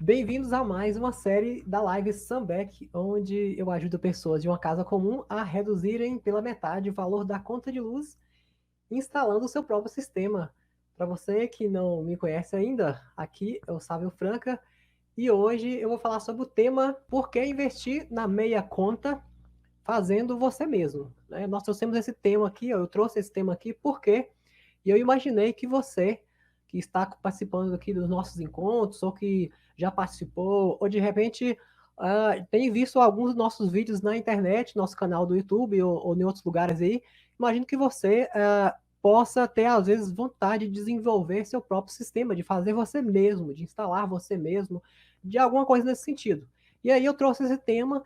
Bem-vindos a mais uma série da Live Sunback, onde eu ajudo pessoas de uma casa comum a reduzirem pela metade o valor da conta de luz instalando o seu próprio sistema. Para você que não me conhece ainda, aqui é o Sávio Franca e hoje eu vou falar sobre o tema Por que investir na meia conta fazendo você mesmo, né? Nós trouxemos esse tema aqui, eu trouxe esse tema aqui porque eu imaginei que você que está participando aqui dos nossos encontros ou que já participou ou de repente tem visto alguns dos nossos vídeos na internet, nosso canal do YouTube ou em outros lugares aí, imagino que você possa ter às vezes vontade de desenvolver seu próprio sistema, de fazer você mesmo, de instalar você mesmo, de alguma coisa nesse sentido. E aí eu trouxe esse tema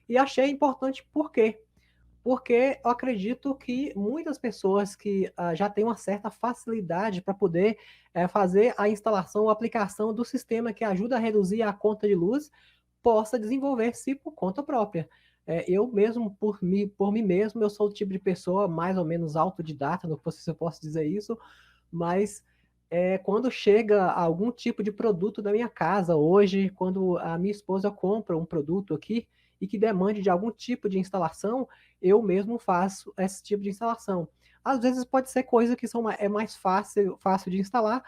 e achei importante por quê? Porque eu acredito que muitas pessoas que já têm uma certa facilidade para poder fazer a instalação ou aplicação do sistema que ajuda a reduzir a conta de luz, possa desenvolver-se por conta própria. Eu mesmo, por mim mesmo, eu sou o tipo de pessoa mais ou menos autodidata, não sei se eu posso dizer isso, mas quando chega algum tipo de produto da minha casa hoje, quando a minha esposa compra um produto aqui e que demande de algum tipo de instalação, eu mesmo faço esse tipo de instalação. Às vezes pode ser coisa que é mais fácil de instalar,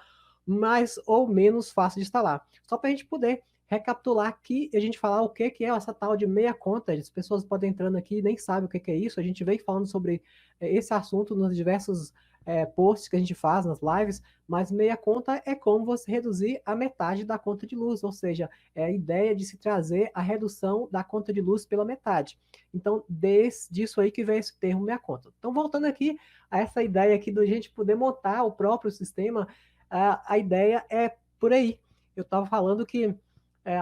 mais ou menos fácil de instalar. Só para a gente poder recapitular aqui e a gente falar o que é essa tal de meia conta. As pessoas podem entrando aqui e nem sabem o que é isso. A gente vem falando sobre esse assunto nos diversos posts que a gente faz nas lives, mas meia conta é como você reduzir a metade da conta de luz, ou seja, é a ideia de se trazer a redução da conta de luz pela metade. Então, disso aí que vem esse termo meia conta. Então, voltando aqui a essa ideia aqui da gente poder montar o próprio sistema, a ideia é por aí. Eu estava falando que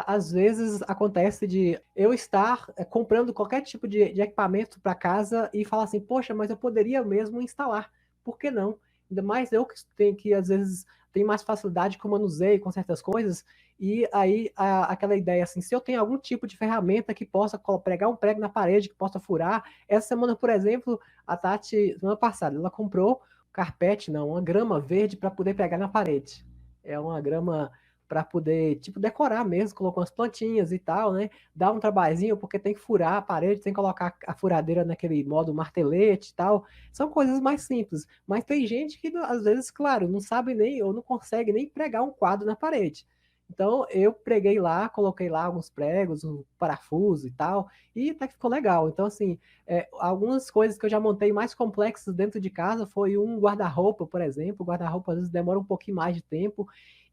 às vezes acontece de eu estar comprando qualquer tipo de equipamento para casa e falar assim, poxa, mas eu poderia mesmo instalar. Por que não? Ainda mais eu que tenho que às vezes tem mais facilidade com o manuseio, com certas coisas, e aí aquela ideia assim, se eu tenho algum tipo de ferramenta que possa pregar um prego na parede, que possa furar, essa semana, por exemplo, a Tati, semana passada, ela comprou carpete, não, uma grama verde para poder pegar na parede. É uma grama para poder, tipo, decorar mesmo, colocou umas plantinhas e tal, né? Dá um trabalhinho, porque tem que furar a parede, tem que colocar a furadeira naquele modo martelete e tal. São coisas mais simples. Mas tem gente que, às vezes, claro, não sabe nem, ou não consegue nem pregar um quadro na parede. Então, eu preguei lá, coloquei lá alguns pregos, um parafuso e tal, e até que ficou legal. Então, assim, algumas coisas que eu já montei mais complexas dentro de casa foi um guarda-roupa, por exemplo. O guarda-roupa às vezes demora um pouquinho mais de tempo.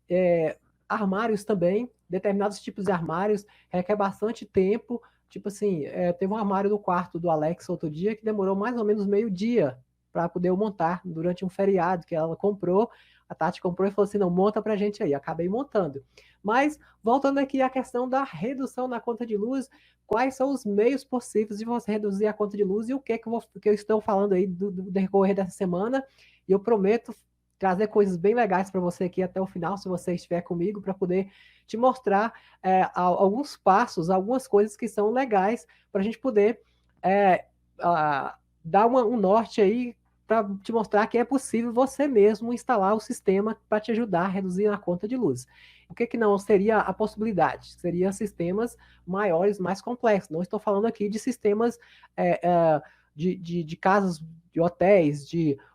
É, armários também, determinados tipos de armários requer bastante tempo. Tipo assim, teve um armário no quarto do Alex outro dia que demorou mais ou menos meio dia para poder eu montar durante um feriado que ela comprou. A Tati comprou e falou assim: não, monta pra gente aí. Acabei montando. Mas, voltando aqui à questão da redução na conta de luz, quais são os meios possíveis de você reduzir a conta de luz e o que eu estou falando aí do decorrer dessa semana. E eu prometo trazer coisas bem legais para você aqui até o final, se você estiver comigo, para poder te mostrar alguns passos, algumas coisas que são legais para a gente poder é, dar um norte aí para te mostrar que é possível você mesmo instalar o sistema para te ajudar a reduzir a conta de luz. O que não seria a possibilidade? Seria sistemas maiores, mais complexos. Não estou falando aqui de sistemas de casas, de hotéis,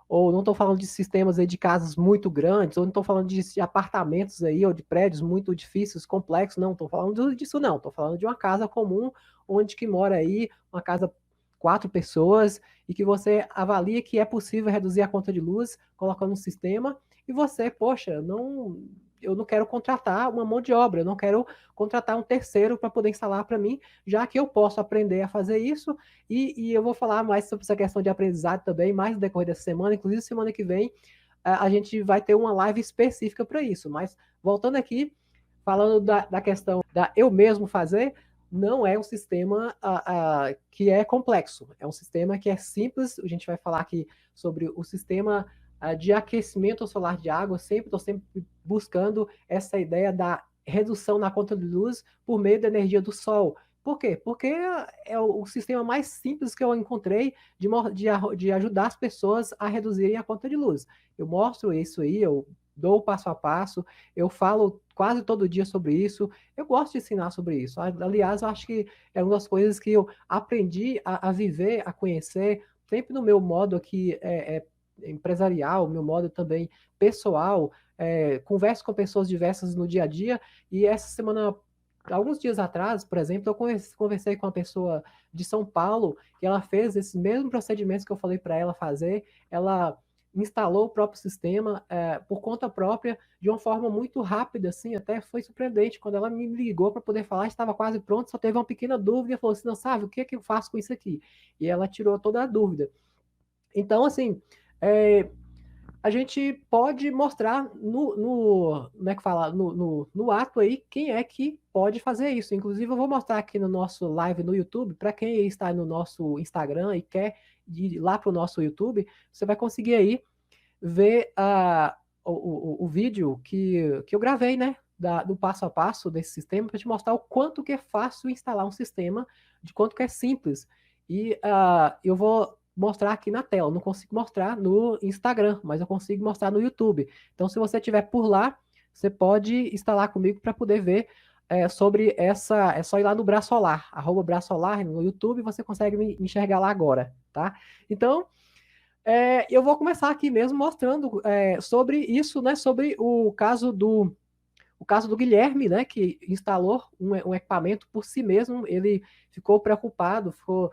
ou não estou falando de sistemas aí de casas muito grandes, ou não estou falando de apartamentos aí, ou de prédios muito difíceis, complexos, não, estou falando disso não, estou falando de uma casa comum, onde que mora aí, uma casa 4 pessoas, e que você avalia que é possível reduzir a conta de luz colocando um sistema, e você, poxa, eu não quero contratar uma mão de obra, eu não quero contratar um terceiro para poder instalar para mim, já que eu posso aprender a fazer isso, e eu vou falar mais sobre essa questão de aprendizado também, mais no decorrer dessa semana, inclusive semana que vem a gente vai ter uma live específica para isso, mas voltando aqui, falando da questão da eu mesmo fazer, não é um sistema que é complexo, é um sistema que é simples. A gente vai falar aqui sobre o sistema de aquecimento solar de água. Estou sempre buscando essa ideia da redução na conta de luz por meio da energia do sol. Por quê? Porque é o sistema mais simples que eu encontrei de ajudar as pessoas a reduzirem a conta de luz. Eu mostro isso aí, eu dou o passo a passo, eu falo quase todo dia sobre isso, eu gosto de ensinar sobre isso. Aliás, eu acho que é uma das coisas que eu aprendi a viver, a conhecer, sempre no meu modo aqui empresarial, meu modo também pessoal, converso com pessoas diversas no dia a dia, e essa semana, alguns dias atrás, por exemplo, eu conversei com uma pessoa de São Paulo, que ela fez esses mesmos procedimentos que eu falei para ela fazer, ela instalou o próprio sistema por conta própria, de uma forma muito rápida, assim, até foi surpreendente. Quando ela me ligou para poder falar, estava quase pronto, só teve uma pequena dúvida e falou assim: não, sabe, o que é que eu faço com isso aqui? E ela tirou toda a dúvida. Então, assim, a gente pode mostrar como é que fala, no ato aí, quem é que pode fazer isso. Inclusive, eu vou mostrar aqui no nosso live no YouTube, para quem está no nosso Instagram e quer ir lá para o nosso YouTube, você vai conseguir aí ver o vídeo que eu gravei, né? Do passo a passo desse sistema, para te mostrar o quanto que é fácil instalar um sistema, de quanto que é simples. E eu vou mostrar aqui na tela. Não consigo mostrar no Instagram, mas eu consigo mostrar no YouTube. Então, se você estiver por lá, você pode instalar comigo para poder ver sobre essa. É só ir lá no Braçolar, @Braçolar no YouTube, você consegue me enxergar lá agora, tá? Então, eu vou começar aqui mesmo mostrando sobre isso, né? Sobre o caso do Guilherme, né, que instalou um equipamento por si mesmo, ele ficou preocupado, ficou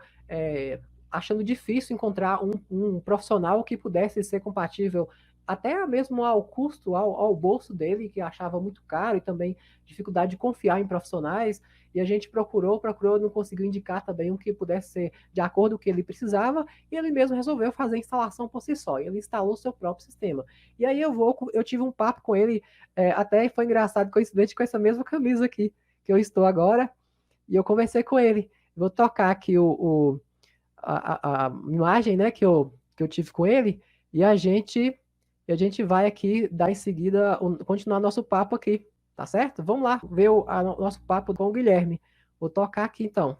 achando difícil encontrar um profissional que pudesse ser compatível até mesmo ao custo, ao bolso dele, que achava muito caro, e também dificuldade de confiar em profissionais. E a gente procurou, não conseguiu indicar também um que pudesse ser de acordo com o que ele precisava, e ele mesmo resolveu fazer a instalação por si só. Ele instalou o seu próprio sistema. E aí eu tive um papo com ele, até foi engraçado, coincidente com essa mesma camisa aqui que eu estou agora, e eu conversei com ele. Vou tocar aqui a imagem, né, que eu tive com ele, e a gente vai aqui dar em seguida, continuar nosso papo aqui, tá certo? Vamos lá ver o nosso papo com o Guilherme. Vou tocar aqui então.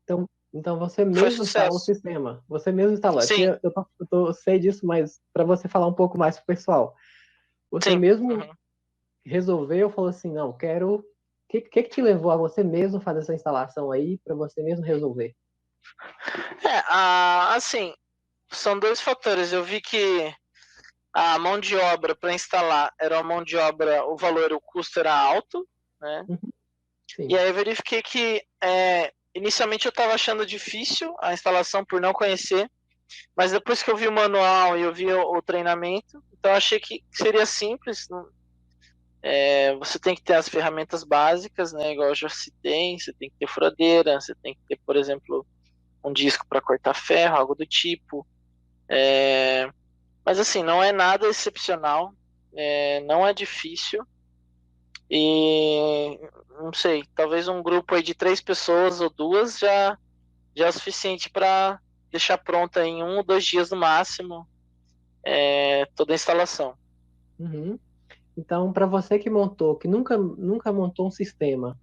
Então, Então você foi mesmo instalou o sucesso. sistema. Você mesmo instalou. Aqui Sim, eu sei disso, mas para você falar um pouco mais pro pessoal. Você sim. mesmo Uhum. resolveu, falou assim, não, quero. O que te levou a você mesmo fazer essa instalação aí, para você mesmo resolver? Assim, são dois fatores. Eu vi que a mão de obra para instalar era uma mão de obra, o valor, o custo era alto, né? Uhum, E sim. aí eu verifiquei que inicialmente eu estava achando difícil a instalação por não conhecer, mas depois que eu vi o manual e eu vi o treinamento, então eu achei que seria simples. Você tem que ter as ferramentas básicas, né? Igual eu já citei, você tem que ter furadeira, você tem que ter, por exemplo, um disco para cortar ferro, algo do tipo. Mas assim, não é nada excepcional, não é difícil. E não sei, talvez um grupo aí de 3 pessoas ou duas já é o suficiente para deixar pronta em 1 ou 2 dias no máximo toda a instalação. Uhum. Então, para você que montou, que nunca montou um sistema,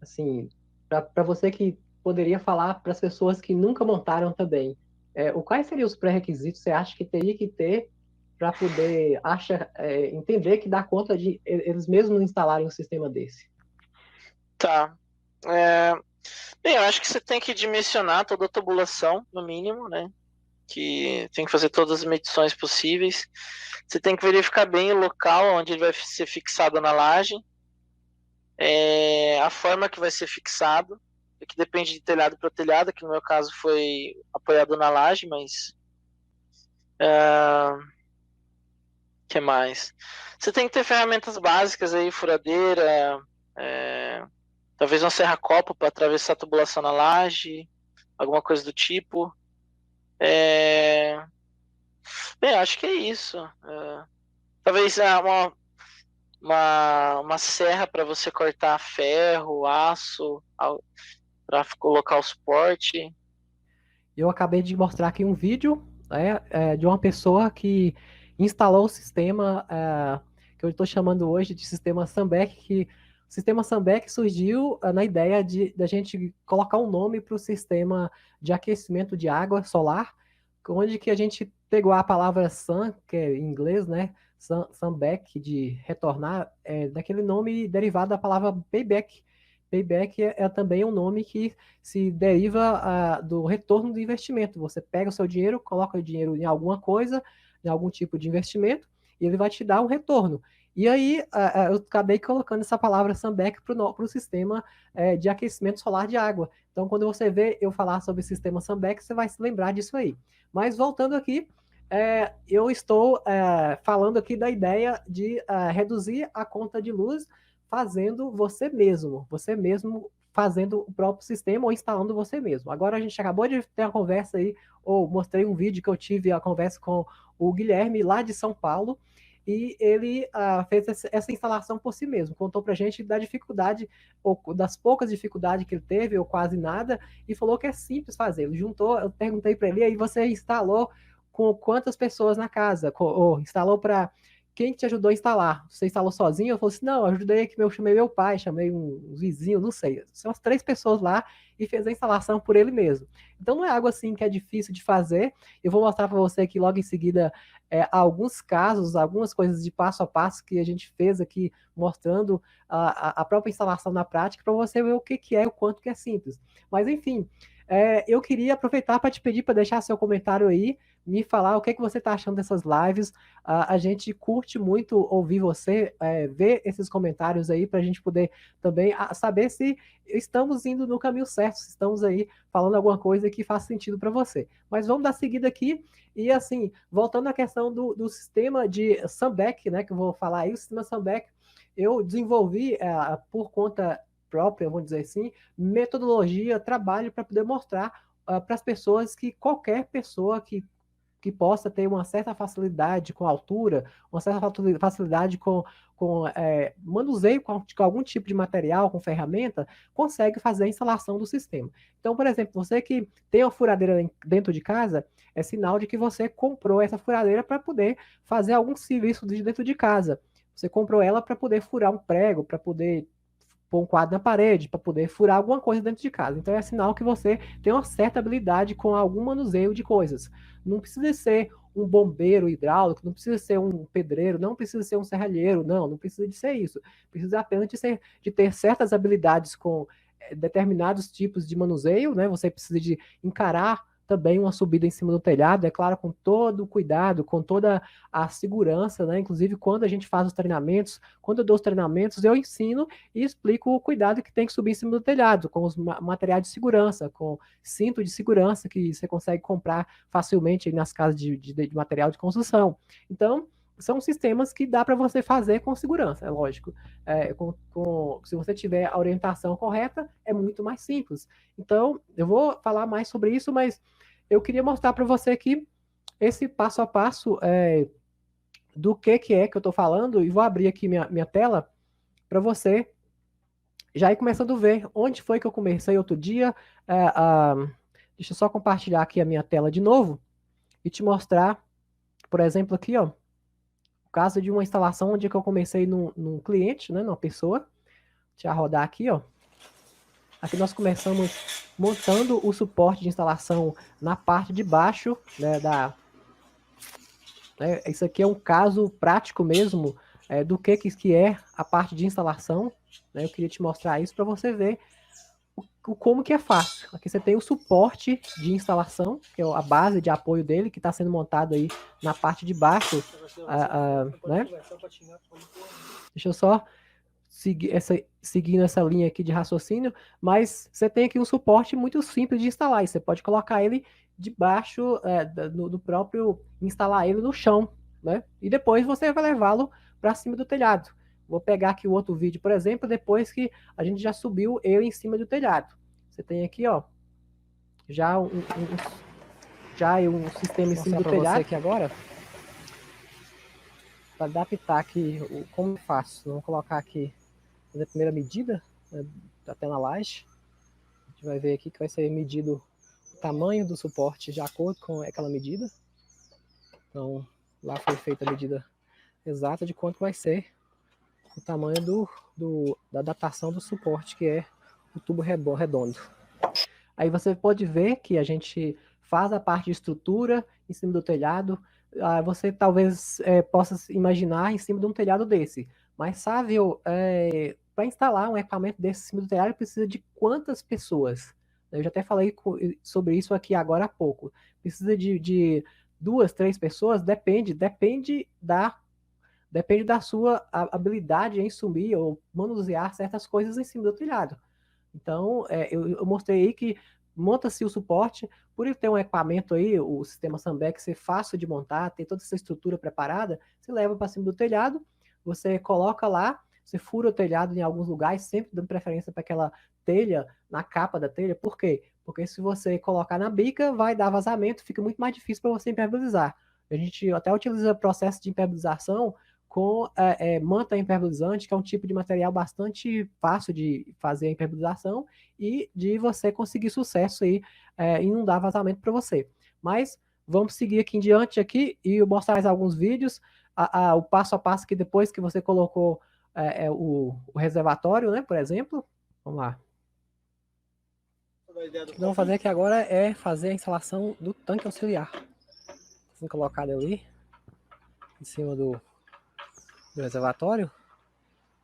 assim, para você que poderia falar para as pessoas que nunca montaram também, quais seriam os pré-requisitos que você acha que teria que ter para poder entender que dá conta de eles mesmos instalarem um sistema desse? Tá. É, Bem, eu acho que você tem que dimensionar toda a tubulação, no mínimo, né? Que tem que fazer todas as medições possíveis. Você tem que verificar bem o local onde ele vai ser fixado na laje, a forma que vai ser fixado, que depende de telhado para telhado, que no meu caso foi apoiado na laje, mas que mais? Você tem que ter ferramentas básicas aí, furadeira, é, talvez uma serra-copo para atravessar a tubulação na laje, alguma coisa do tipo. É, Bem, acho que é isso. Talvez uma serra para você cortar ferro, aço, para colocar o suporte. Eu acabei de mostrar aqui um vídeo, de uma pessoa que instalou o sistema que eu estou chamando hoje de sistema Sunback, que o sistema Sunback surgiu na ideia de da gente colocar um nome para o sistema de aquecimento de água solar, onde que a gente pegou a palavra sun, que é em inglês, né? Sun back, de retornar, daquele nome derivado da palavra payback. Payback é também um nome que se deriva do retorno do investimento. Você pega o seu dinheiro, coloca o dinheiro em alguma coisa, em algum tipo de investimento, e ele vai te dar um retorno. E aí eu acabei colocando essa palavra sunback para o sistema de aquecimento solar de água. Então, quando você vê eu falar sobre o sistema sunback, você vai se lembrar disso aí. Mas voltando aqui, eu estou falando aqui da ideia de reduzir a conta de luz fazendo você mesmo fazendo o próprio sistema ou instalando você mesmo. Agora a gente acabou de ter a conversa aí, ou mostrei um vídeo que eu tive a conversa com o Guilherme lá de São Paulo, e ele fez essa instalação por si mesmo, contou pra gente da dificuldade, ou das poucas dificuldades que ele teve, ou quase nada, e falou que é simples fazer. Ele juntou, eu perguntei para ele, aí você instalou com quantas pessoas na casa? Ou instalou para quem te ajudou a instalar? Você instalou sozinho? Eu falei assim, não, eu ajudei aqui, eu chamei meu pai, chamei um vizinho, não sei. São as 3 pessoas lá e fez a instalação por ele mesmo. Então não é algo assim que é difícil de fazer. Eu vou mostrar para você aqui logo em seguida alguns casos, algumas coisas de passo a passo que a gente fez aqui, mostrando a própria instalação na prática, para você ver o que é, o quanto que é simples. Mas enfim, eu queria aproveitar para te pedir para deixar seu comentário aí, me falar o que você está achando dessas lives. A gente curte muito ouvir você, ver esses comentários aí, para a gente poder também saber se estamos indo no caminho certo, se estamos aí falando alguma coisa que faz sentido para você. Mas vamos dar seguida aqui, e assim, voltando à questão do sistema de Sunback, né, que eu vou falar aí, o sistema Sunback, eu desenvolvi por conta própria, vamos dizer assim, metodologia, trabalho para poder mostrar para as pessoas que qualquer pessoa que possa ter uma certa facilidade com altura, uma certa facilidade com manuseio com algum tipo de material, com ferramenta, consegue fazer a instalação do sistema. Então, por exemplo, você que tem uma furadeira dentro de casa, é sinal de que você comprou essa furadeira para poder fazer algum serviço de dentro de casa. Você comprou ela para poder furar um prego, para poder pôr um quadro na parede, para poder furar alguma coisa dentro de casa. Então é sinal que você tem uma certa habilidade com algum manuseio de coisas. Não precisa ser um bombeiro hidráulico, não precisa ser um pedreiro, não precisa ser um serralheiro, não precisa de ser isso. Precisa apenas de ter certas habilidades com determinados tipos de manuseio, né? Você precisa de encarar também uma subida em cima do telhado, é claro, com todo o cuidado, com toda a segurança, né? Inclusive, quando a gente faz os treinamentos, quando eu dou os treinamentos, eu ensino e explico o cuidado que tem que subir em cima do telhado, com os materiais de segurança, com cinto de segurança que você consegue comprar facilmente nas casas de material de construção. Então, são sistemas que dá para você fazer com segurança, é lógico. Se você tiver a orientação correta, é muito mais simples. Então, eu vou falar mais sobre isso, mas eu queria mostrar para você aqui esse passo a passo do que é que eu estou falando, e vou abrir aqui minha tela para você já ir começando a ver onde foi que eu comecei outro dia. Deixa eu só compartilhar aqui a minha tela de novo e te mostrar, por exemplo, aqui, ó, o caso de uma instalação onde que eu comecei num cliente, né, numa pessoa. Deixa eu rodar aqui, ó. Aqui nós começamos montando o suporte de instalação na parte de baixo, né, isso aqui é um caso prático mesmo do que é a parte de instalação. Né, eu queria te mostrar isso para você ver como que é fácil. Aqui você tem o suporte de instalação, que é a base de apoio dele, que está sendo montado aí na parte de baixo. Né? Deixa eu só seguindo essa linha aqui de raciocínio, mas você tem aqui um suporte muito simples de instalar, e você pode colocar ele debaixo do próprio, instalar ele no chão, né? E depois você vai levá-lo para cima do telhado. Vou pegar aqui o outro vídeo, por exemplo, depois que a gente já subiu ele em cima do telhado. Você tem aqui, ó, já um sistema em cima do telhado. Você aqui agora, para adaptar aqui como eu faço. Vamos colocar aqui, fazer a primeira medida, até na laje. A gente vai ver aqui que vai ser medido o tamanho do suporte de acordo com aquela medida. Então, lá foi feita a medida exata de quanto vai ser o tamanho da adaptação do suporte, que é o tubo redondo. Aí você pode ver que a gente faz a parte de estrutura em cima do telhado. Você talvez possa imaginar em cima de um telhado desse. Mas, sabe, para instalar um equipamento desse em cima do telhado, precisa de quantas pessoas? Eu já até falei sobre isso aqui agora há pouco. Precisa de 2, 3 pessoas? Depende da sua habilidade em subir ou manusear certas coisas em cima do telhado. Então, eu mostrei aí que monta-se o suporte, por ele ter um equipamento aí, o sistema Sunback ser fácil de montar, ter toda essa estrutura preparada, você leva para cima do telhado, você coloca lá, você fura o telhado em alguns lugares, sempre dando preferência para aquela telha, na capa da telha. Por quê? Porque se você colocar na bica, vai dar vazamento, fica muito mais difícil para você impermeabilizar. A gente até utiliza o processo de impermeabilização com manta impermeabilizante, que é um tipo de material bastante fácil de fazer a impermeabilização e de você conseguir sucesso aí e não dar vazamento para você. Mas vamos seguir aqui em diante aqui e mostrar mais alguns vídeos, o passo a passo que depois que você colocou o reservatório, né, por exemplo. Vamos lá. O que vamos fazer aqui agora é fazer a instalação do tanque auxiliar. Assim, colocado ali em cima do reservatório.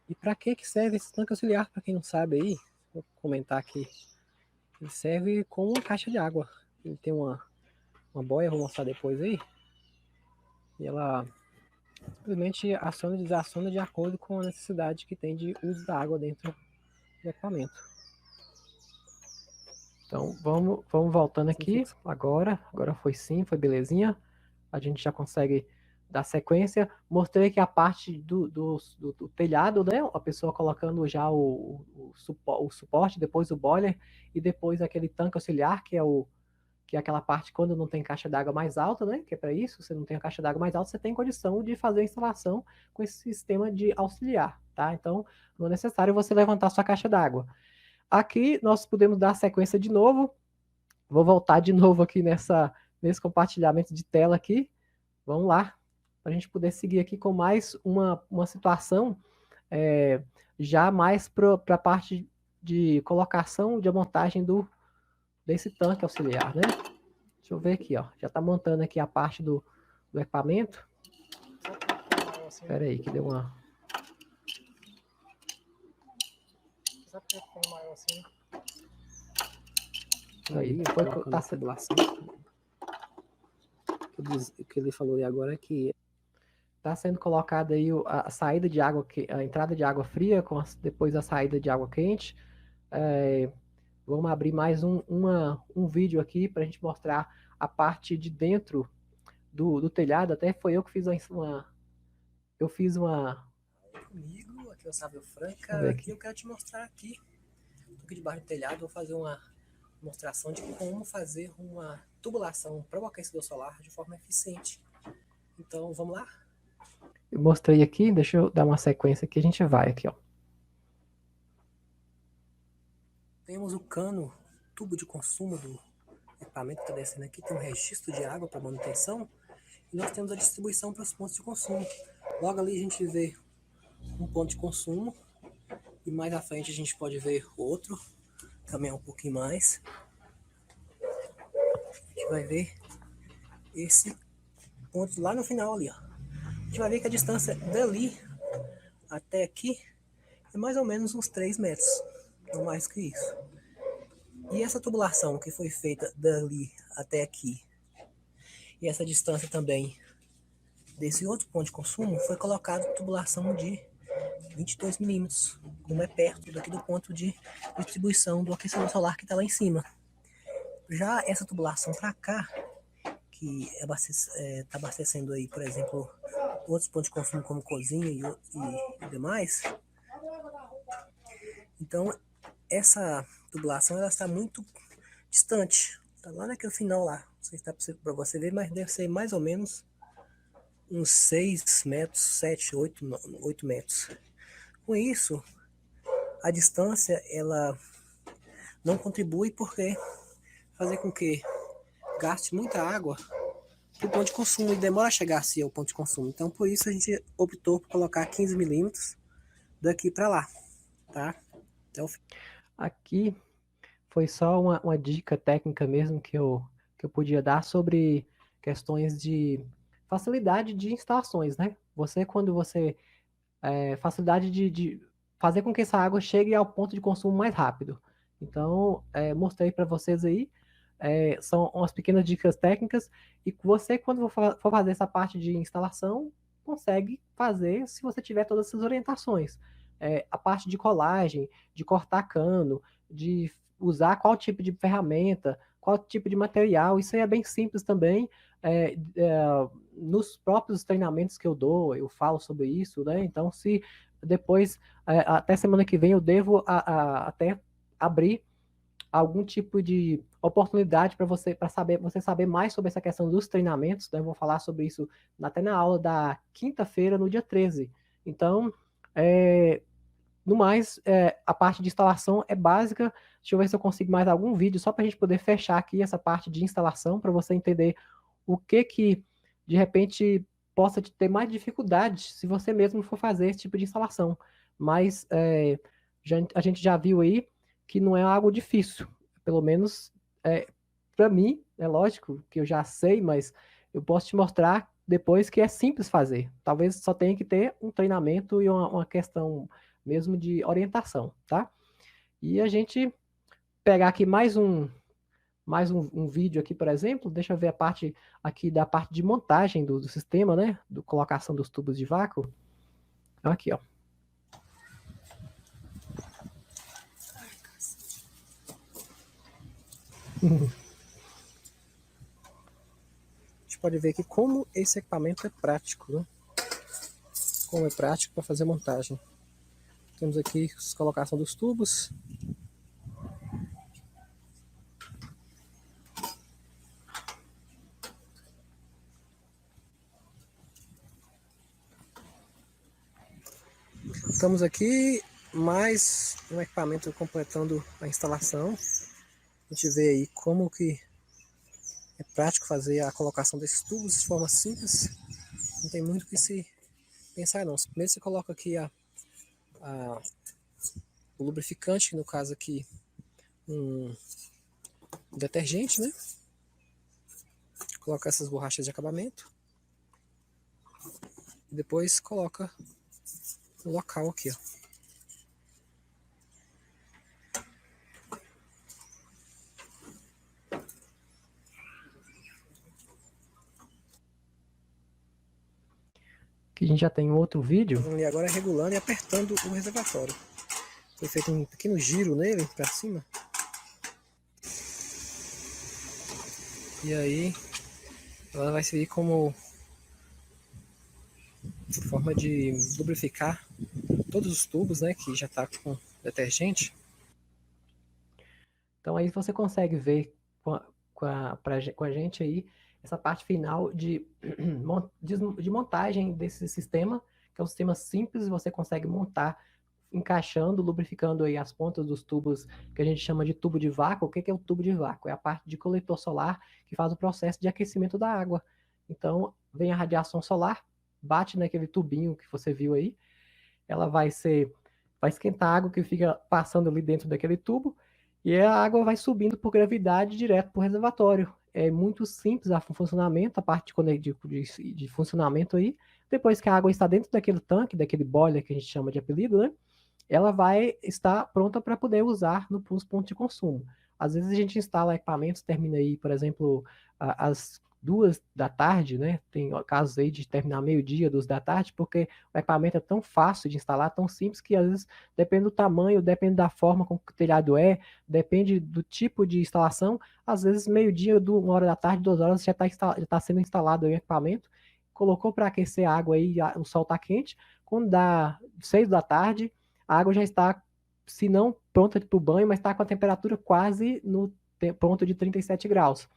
E para que serve esse tanque auxiliar? Para quem não sabe aí, vou comentar aqui. Ele serve como uma caixa de água. Ele tem uma boia, vou mostrar depois aí. E ela simplesmente aciona e desaciona de acordo com a necessidade que tem de uso da água dentro do equipamento. Então vamos voltando aqui agora. Agora foi sim, foi belezinha. A gente já consegue dar sequência. Mostrei que a parte do telhado, né? A pessoa colocando já o suporte, depois o boiler e depois aquele tanque auxiliar, que é aquela parte quando não tem caixa d'água mais alta, né? Que é para isso, você não tem a caixa d'água mais alta, você tem condição de fazer a instalação com esse sistema de auxiliar, tá? Então não é necessário você levantar sua caixa d'água. Aqui nós podemos dar sequência de novo. Vou voltar de novo aqui nesse compartilhamento de tela aqui. Vamos lá, para a gente poder seguir aqui com mais uma situação já mais para a parte de colocação, de montagem desse tanque auxiliar, né? Deixa eu ver aqui, ó. Já está montando aqui a parte do equipamento. Espera aí, que deu uma... Aí, foi tá sedulação. O que ele falou aí agora é que está sendo colocada aí a saída de água, a entrada de água fria, depois a saída de água quente. Vamos abrir mais um vídeo aqui para a gente mostrar a parte de dentro do telhado. Até foi eu que fiz comigo, aqui é o Sábio Franca, aqui eu quero te mostrar aqui debaixo do telhado, vou fazer uma demonstração de como fazer uma tubulação para o aquecedor solar de forma eficiente. Então, vamos lá? Eu mostrei aqui, deixa eu dar uma sequência aqui, a gente vai aqui, ó. Temos o cano, tubo de consumo do equipamento que está descendo aqui, tem um registro de água para manutenção, e nós temos a distribuição para os pontos de consumo. Logo ali a gente vê um ponto de consumo, e mais à frente a gente pode ver outro, caminhar um pouquinho mais. A gente vai ver esse ponto lá no final ali, ó. A gente vai ver que a distância dali até aqui é mais ou menos uns 3 metros, não mais que isso. E essa tubulação que foi feita dali até aqui, e essa distância também desse outro ponto de consumo, foi colocada tubulação de 22 milímetros, como é perto daqui do ponto de distribuição do aquecedor solar que está lá em cima. Já essa tubulação para cá, que está abastecendo aí, por exemplo, outros pontos de consumo como cozinha e demais. Então, essa tubulação ela está muito distante. Está lá naquele final lá. Não sei se está para você ver, mas deve ser mais ou menos uns 6 metros, 7, 8 metros. Com isso, a distância ela não contribui porque fazer com que gaste muita água para o ponto de consumo e demora a chegar assim ao ponto de consumo. Então, por isso a gente optou por colocar 15 milímetros daqui para lá, tá? Então, aqui foi só uma dica técnica mesmo que eu eu podia dar sobre questões de facilidade de instalações, né? Quando você facilidade de fazer com que essa água chegue ao ponto de consumo mais rápido. Então, mostrei para vocês aí, são umas pequenas dicas técnicas, e você, quando for fazer essa parte de instalação, consegue fazer se você tiver todas essas orientações. A parte de colagem, de cortar cano, de usar qual tipo de ferramenta, qual tipo de material, isso aí é bem simples também. Nos próprios treinamentos que eu dou, eu falo sobre isso, né? Então, se depois, até semana que vem, eu devo até abrir algum tipo de oportunidade para você saber mais sobre essa questão dos treinamentos, né? Eu vou falar sobre isso até na aula da quinta-feira, no dia 13. Então, no mais, a parte de instalação é básica. Deixa eu ver se eu consigo mais algum vídeo, só para a gente poder fechar aqui essa parte de instalação, para você entender o que de repente possa te ter mais dificuldade se você mesmo for fazer esse tipo de instalação. Mas a gente já viu aí que não é algo difícil. Pelo menos para mim, é lógico que eu já sei, mas eu posso te mostrar depois que é simples fazer. Talvez só tenha que ter um treinamento e uma questão mesmo de orientação, tá? E a gente pegar aqui um vídeo aqui, por exemplo, deixa eu ver a parte aqui da parte de montagem do sistema, né? Do colocação dos tubos de vácuo. Aqui, ó. A gente pode ver aqui como esse equipamento é prático, né? Como é prático para fazer montagem. Temos aqui a colocação dos tubos. Estamos aqui, mais um equipamento completando a instalação. A gente vê aí como que é prático fazer a colocação desses tubos de forma simples. Não tem muito o que se pensar não. Primeiro você coloca aqui o lubrificante, no caso aqui um detergente, né? Coloca essas borrachas de acabamento. E depois coloca no local aqui, ó. Aqui a gente já tem um outro vídeo. E agora regulando e apertando o reservatório. Foi feito um pequeno giro nele para cima. E aí ela vai servir como forma de lubrificar todos os tubos, né, que já está com detergente. Então aí você consegue ver com a gente aí essa parte final de montagem desse sistema, que é um sistema simples, você consegue montar encaixando, lubrificando aí as pontas dos tubos que a gente chama de tubo de vácuo. O que é o tubo de vácuo? É a parte de coletor solar que faz o processo de aquecimento da água. Então, vem a radiação solar, bate naquele tubinho que você viu aí, ela vai esquentar a água que fica passando ali dentro daquele tubo, e a água vai subindo por gravidade direto para o reservatório. É muito simples o funcionamento, a parte de funcionamento aí. Depois que a água está dentro daquele tanque, daquele boiler que a gente chama de apelido, né? Ela vai estar pronta para poder usar nos pontos de consumo. Às vezes a gente instala equipamentos, termina aí, por exemplo, às 2 da tarde, né? Tem casos aí de terminar meio-dia, 2 da tarde, porque o equipamento é tão fácil de instalar, tão simples, que às vezes depende do tamanho, depende da forma como o telhado depende do tipo de instalação. Às vezes, meio-dia, 1 hora da tarde, 2 horas, já está sendo instalado o equipamento, colocou para aquecer a água aí, o sol está quente. Quando dá 6 da tarde, a água já está, se não pronta para o banho, mas está com a temperatura quase no ponto de 37 graus.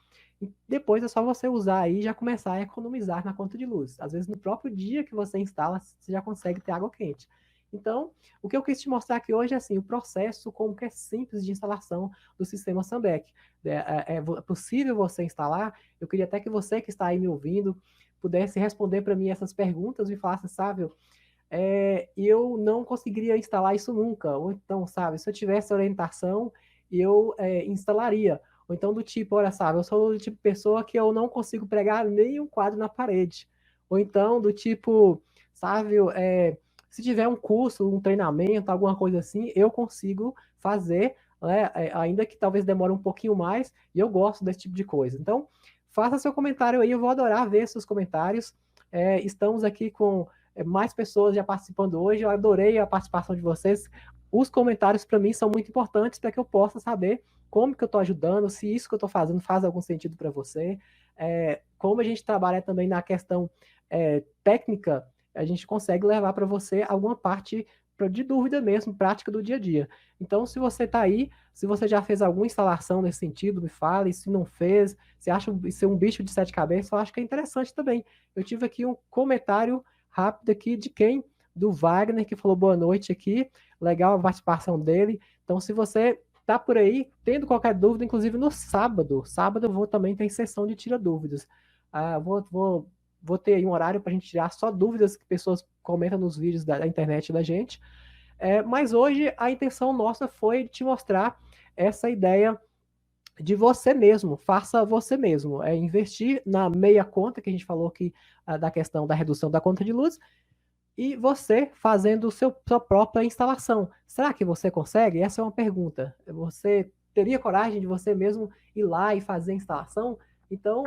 E depois é só você usar aí e já começar a economizar na conta de luz. Às vezes, no próprio dia que você instala, você já consegue ter água quente. Então, o que eu quis te mostrar aqui hoje é assim, o processo como que é simples de instalação do sistema Sunback. É possível você instalar. Eu queria até que você que está aí me ouvindo pudesse responder para mim essas perguntas e falasse, sabe, eu não conseguiria instalar isso nunca. Ou então, sabe, se eu tivesse orientação, eu instalaria. Ou então do tipo, olha, sabe, eu sou do tipo de pessoa que eu não consigo pregar nem um quadro na parede. Ou então do tipo, sabe, se tiver um curso, um treinamento, alguma coisa assim, eu consigo fazer, né, ainda que talvez demore um pouquinho mais, e eu gosto desse tipo de coisa. Então, faça seu comentário aí, eu vou adorar ver seus comentários. Estamos aqui com mais pessoas já participando hoje, eu adorei a participação de vocês. Os comentários para mim são muito importantes para que eu possa saber como que eu estou ajudando, se isso que eu estou fazendo faz algum sentido para você. Como a gente trabalha também na questão técnica, a gente consegue levar para você alguma parte de dúvida mesmo, prática do dia a dia. Então, se você está aí, se você já fez alguma instalação nesse sentido, me fale. Se não fez, se acha ser um bicho de sete cabeças, eu acho que é interessante também. Eu tive aqui um comentário rápido aqui de quem? Do Wagner, que falou boa noite aqui. Legal a participação dele. Então, se você tá por aí, tendo qualquer dúvida, inclusive no sábado eu vou também ter sessão de tira dúvidas. Vou ter aí um horário para a gente tirar só dúvidas que pessoas comentam nos vídeos da internet da gente. Mas hoje a intenção nossa foi te mostrar essa ideia de você mesmo, faça você mesmo. Investir na meia conta, que a gente falou aqui da questão da redução da conta de luz, e você fazendo sua própria instalação. Será que você consegue? Essa é uma pergunta. Você teria coragem de você mesmo ir lá e fazer a instalação? Então,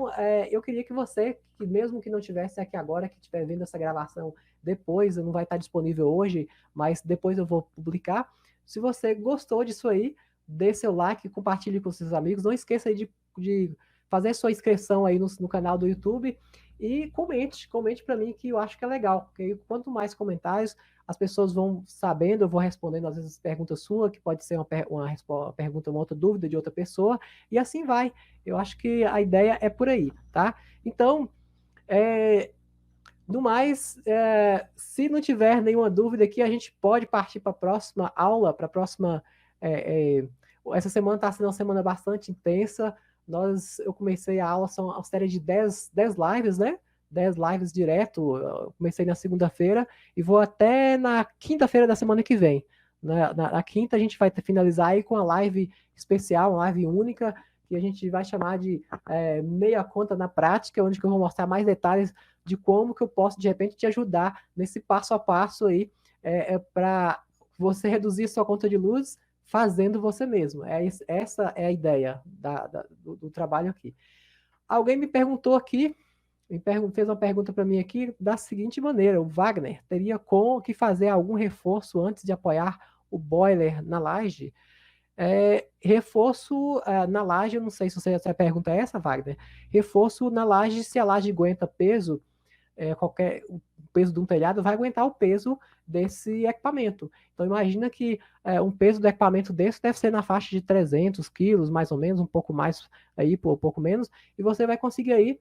eu queria que você, que mesmo que não estivesse aqui agora, que estiver vendo essa gravação depois, não vai estar disponível hoje, mas depois eu vou publicar. Se você gostou disso aí, dê seu like, compartilhe com seus amigos. Não esqueça aí de fazer sua inscrição aí no canal do YouTube e comente para mim que eu acho que é legal, porque quanto mais comentários, as pessoas vão sabendo, eu vou respondendo às vezes perguntas sua, que pode ser uma pergunta, uma outra dúvida de outra pessoa, e assim vai. Eu acho que a ideia é por aí, tá? Então, no mais, se não tiver nenhuma dúvida aqui, a gente pode partir para a próxima aula, para a próxima. Essa semana está sendo uma semana bastante intensa. Eu comecei a aula, são uma série de 10 lives, né? 10 lives direto. Eu comecei na segunda-feira e vou até na quinta-feira da semana que vem. Na quinta, a gente vai finalizar aí com uma live especial, uma live única, que a gente vai chamar de meia conta na prática, onde eu vou mostrar mais detalhes de como que eu posso, de repente, te ajudar nesse passo a passo aí, para você reduzir sua conta de luz fazendo você mesmo. Essa é a ideia do trabalho aqui. Alguém me perguntou aqui, fez uma pergunta para mim aqui da seguinte maneira: o Wagner teria que fazer algum reforço antes de apoiar o boiler na laje? Reforço na laje, eu não sei se a pergunta é essa, Wagner. Reforço na laje, se a laje aguenta peso, o peso de um telhado vai aguentar o peso desse equipamento. Então, imagina que um peso do equipamento desse deve ser na faixa de 300 quilos, mais ou menos, um pouco mais, aí, um pouco menos, e você vai conseguir aí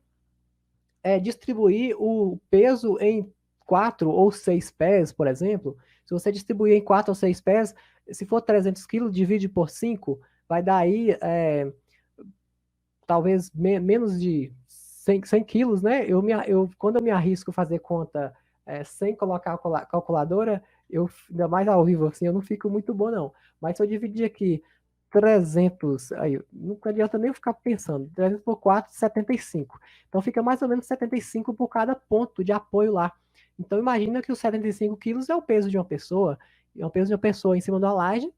distribuir o peso em 4 ou 6 pés, por exemplo. Se você distribuir em 4 ou 6 pés, se for 300 quilos, divide por 5, vai dar aí talvez menos de 100 quilos, né? Quando eu me arrisco a fazer conta sem colocar a calculadora, ainda mais ao vivo, assim, eu não fico muito bom, não. Mas se eu dividir aqui 300, aí não adianta nem ficar pensando, 300 por 4, 75. Então fica mais ou menos 75 por cada ponto de apoio lá. Então imagina que os 75 quilos é o peso de uma pessoa, é o peso de uma pessoa em cima da laje,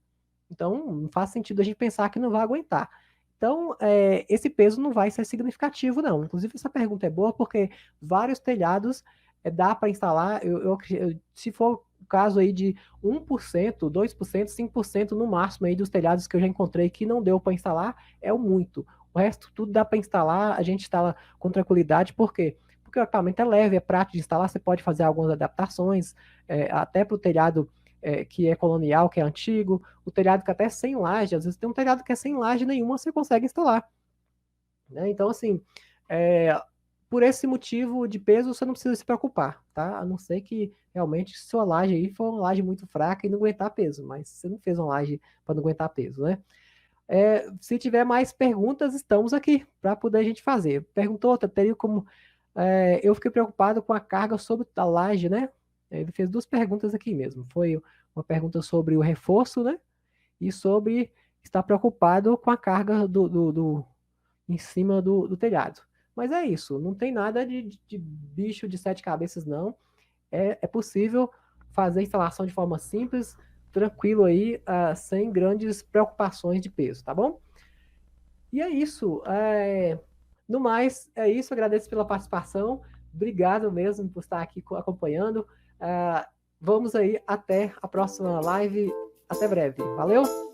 então não faz sentido a gente pensar que não vai aguentar. Então, esse peso não vai ser significativo, não. Inclusive, essa pergunta é boa porque vários telhados dá para instalar, se for o caso aí de 1%, 2%, 5% no máximo aí dos telhados que eu já encontrei que não deu para instalar, é o muito. O resto tudo dá para instalar, a gente instala com tranquilidade, por quê? Porque o equipamento é leve, é prático de instalar, você pode fazer algumas adaptações, até para o telhado que é colonial, que é antigo, o telhado que até é sem laje, às vezes tem um telhado que é sem laje nenhuma, você consegue instalar. Né? Então, assim, por esse motivo de peso, você não precisa se preocupar, tá? A não ser que realmente sua laje aí for uma laje muito fraca e não aguentar peso, mas você não fez uma laje para não aguentar peso, né? Se tiver mais perguntas, estamos aqui para poder a gente fazer. Perguntou, teria como... eu fiquei preocupado com a carga sobre a laje, né? Ele fez 2 perguntas aqui mesmo. Foi uma pergunta sobre o reforço, né? E sobre estar preocupado com a carga em cima do telhado. Mas é isso, não tem nada de bicho de 7 cabeças, não. É possível fazer a instalação de forma simples, tranquilo aí, sem grandes preocupações de peso, tá bom? E é isso. No mais, é isso. Agradeço pela participação. Obrigado mesmo por estar aqui acompanhando. Vamos aí até a próxima live. Até breve. Valeu!